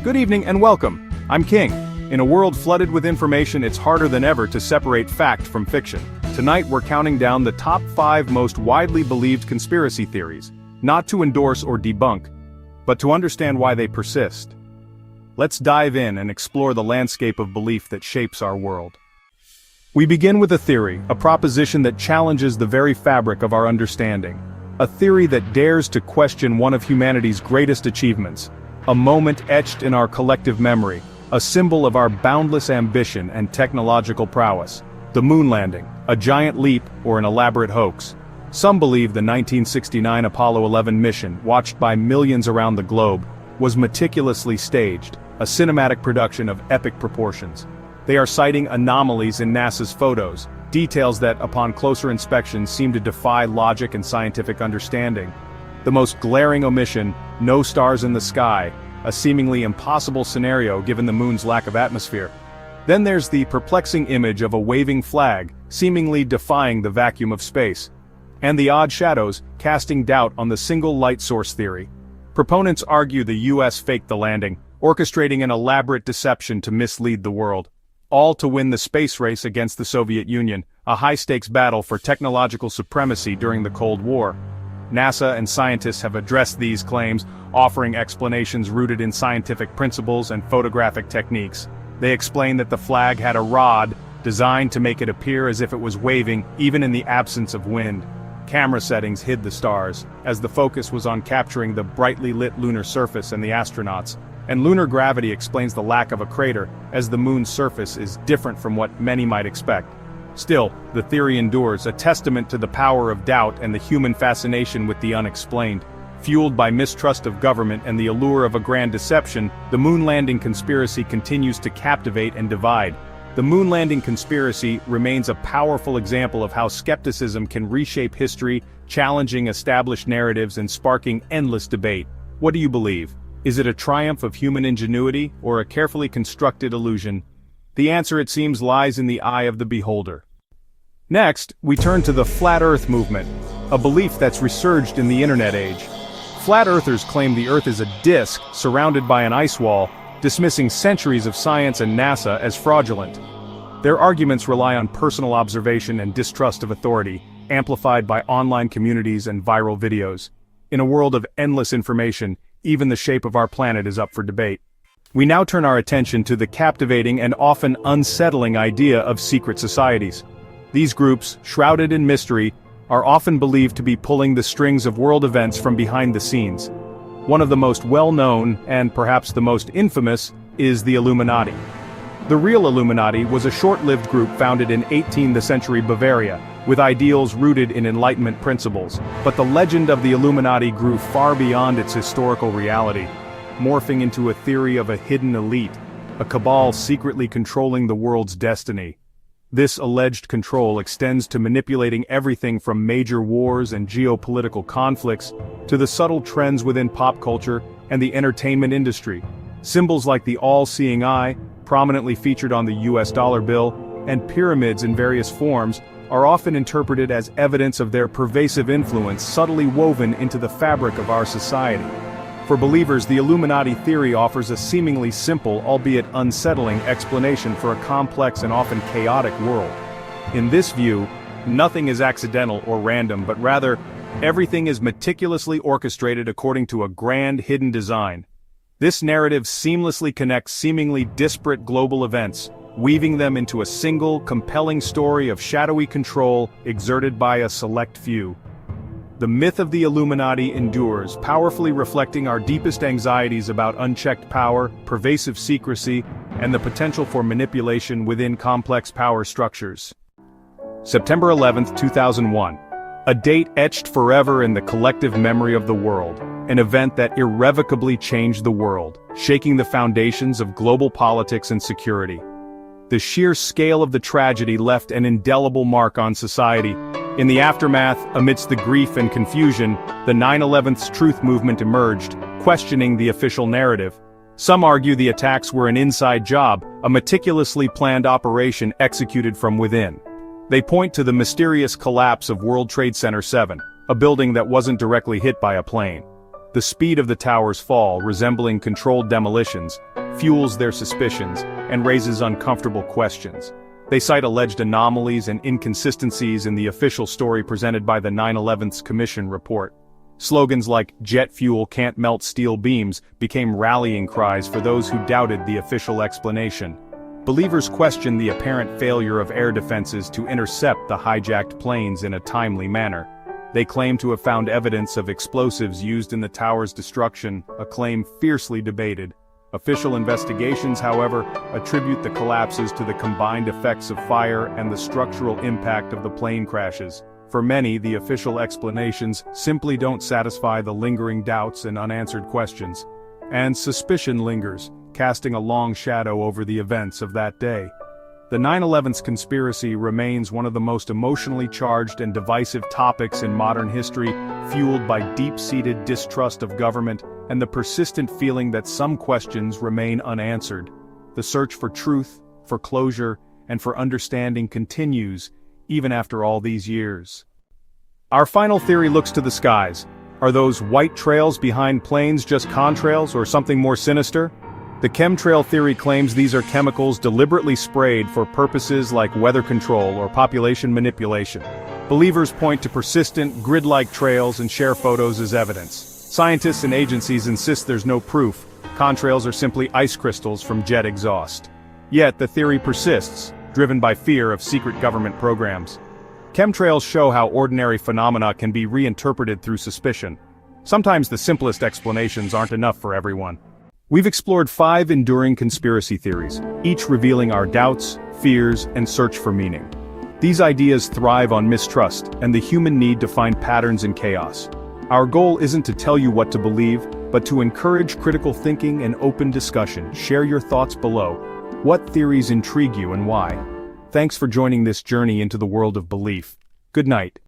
Good evening and welcome. I'm King. In a world flooded with information, it's harder than ever to separate fact from fiction. Tonight we're counting down the top 5 most widely believed conspiracy theories, not to endorse or debunk, but to understand why they persist. Let's dive in and explore the landscape of belief that shapes our world. We begin with a theory, a proposition that challenges the very fabric of our understanding. A theory that dares to question one of humanity's greatest achievements, a moment etched in our collective memory, a symbol of our boundless ambition and technological prowess. The moon landing, a giant leap or an elaborate hoax. Some believe the 1969 Apollo 11 mission, watched by millions around the globe, was meticulously staged, a cinematic production of epic proportions. They are citing anomalies in NASA's photos, details that, upon closer inspection, seem to defy logic and scientific understanding. The most glaring omission, no stars in the sky, a seemingly impossible scenario given the moon's lack of atmosphere. Then there's the perplexing image of a waving flag, seemingly defying the vacuum of space. And the odd shadows, casting doubt on the single light source theory. Proponents argue the US faked the landing, orchestrating an elaborate deception to mislead the world. All to win the space race against the Soviet Union, a high-stakes battle for technological supremacy during the Cold War. NASA and scientists have addressed these claims, offering explanations rooted in scientific principles and photographic techniques. They explain that the flag had a rod, designed to make it appear as if it was waving, even in the absence of wind. Camera settings hid the stars, as the focus was on capturing the brightly lit lunar surface and the astronauts. And lunar gravity explains the lack of a crater, as the moon's surface is different from what many might expect. Still, the theory endures, a testament to the power of doubt and the human fascination with the unexplained. Fueled by mistrust of government and the allure of a grand deception, the moon landing conspiracy continues to captivate and divide. The moon landing conspiracy remains a powerful example of how skepticism can reshape history, challenging established narratives and sparking endless debate. What do you believe? Is it a triumph of human ingenuity, or a carefully constructed illusion? The answer, it seems, lies in the eye of the beholder. Next, we turn to the Flat Earth movement, a belief that's resurged in the internet age. Flat Earthers claim the Earth is a disk surrounded by an ice wall, dismissing centuries of science and NASA as fraudulent. Their arguments rely on personal observation and distrust of authority, amplified by online communities and viral videos. In a world of endless information, even the shape of our planet is up for debate. We now turn our attention to the captivating and often unsettling idea of secret societies. These groups, shrouded in mystery, are often believed to be pulling the strings of world events from behind the scenes. One of the most well-known, and perhaps the most infamous, is the Illuminati. The real Illuminati was a short-lived group founded in 18th century Bavaria, with ideals rooted in Enlightenment principles. But the legend of the Illuminati grew far beyond its historical reality, morphing into a theory of a hidden elite, a cabal secretly controlling the world's destiny. This alleged control extends to manipulating everything from major wars and geopolitical conflicts to the subtle trends within pop culture and the entertainment industry. Symbols like the all-seeing eye, prominently featured on the US dollar bill, and pyramids in various forms, are often interpreted as evidence of their pervasive influence subtly woven into the fabric of our society. For believers, the Illuminati theory offers a seemingly simple, albeit unsettling, explanation for a complex and often chaotic world. In this view, nothing is accidental or random, but rather, everything is meticulously orchestrated according to a grand hidden design. This narrative seamlessly connects seemingly disparate global events, weaving them into a single, compelling story of shadowy control exerted by a select few. The myth of the Illuminati endures, powerfully reflecting our deepest anxieties about unchecked power, pervasive secrecy, and the potential for manipulation within complex power structures. September 11, 2001. A date etched forever in the collective memory of the world. An event that irrevocably changed the world, shaking the foundations of global politics and security. The sheer scale of the tragedy left an indelible mark on society. In the aftermath, amidst the grief and confusion, the 9/11's truth movement emerged, questioning the official narrative. Some argue the attacks were an inside job, a meticulously planned operation executed from within. They point to the mysterious collapse of World Trade Center 7, a building that wasn't directly hit by a plane. The speed of the tower's fall, resembling controlled demolitions, fuels their suspicions and raises uncomfortable questions. They cite alleged anomalies and inconsistencies in the official story presented by the 9/11 Commission report. Slogans like "Jet fuel can't melt steel beams" became rallying cries for those who doubted the official explanation. Believers questioned the apparent failure of air defenses to intercept the hijacked planes in a timely manner. They claimed to have found evidence of explosives used in the tower's destruction, a claim fiercely debated. Official investigations, however, attribute the collapses to the combined effects of fire and the structural impact of the plane crashes. For many, the official explanations simply don't satisfy the lingering doubts and unanswered questions. And suspicion lingers, casting a long shadow over the events of that day. The 9/11 conspiracy remains one of the most emotionally charged and divisive topics in modern history, fueled by deep-seated distrust of government and the persistent feeling that some questions remain unanswered. The search for truth, for closure, and for understanding continues, even after all these years. Our final theory looks to the skies. Are those white trails behind planes just contrails or something more sinister? The chemtrail theory claims these are chemicals deliberately sprayed for purposes like weather control or population manipulation. Believers point to persistent, grid-like trails and share photos as evidence. Scientists and agencies insist there's no proof. Contrails are simply ice crystals from jet exhaust. Yet the theory persists, driven by fear of secret government programs. Chemtrails show how ordinary phenomena can be reinterpreted through suspicion. Sometimes the simplest explanations aren't enough for everyone. We've explored 5 enduring conspiracy theories, each revealing our doubts, fears, and search for meaning. These ideas thrive on mistrust and the human need to find patterns in chaos. Our goal isn't to tell you what to believe, but to encourage critical thinking and open discussion. Share your thoughts below. What theories intrigue you and why? Thanks for joining this journey into the world of belief. Good night.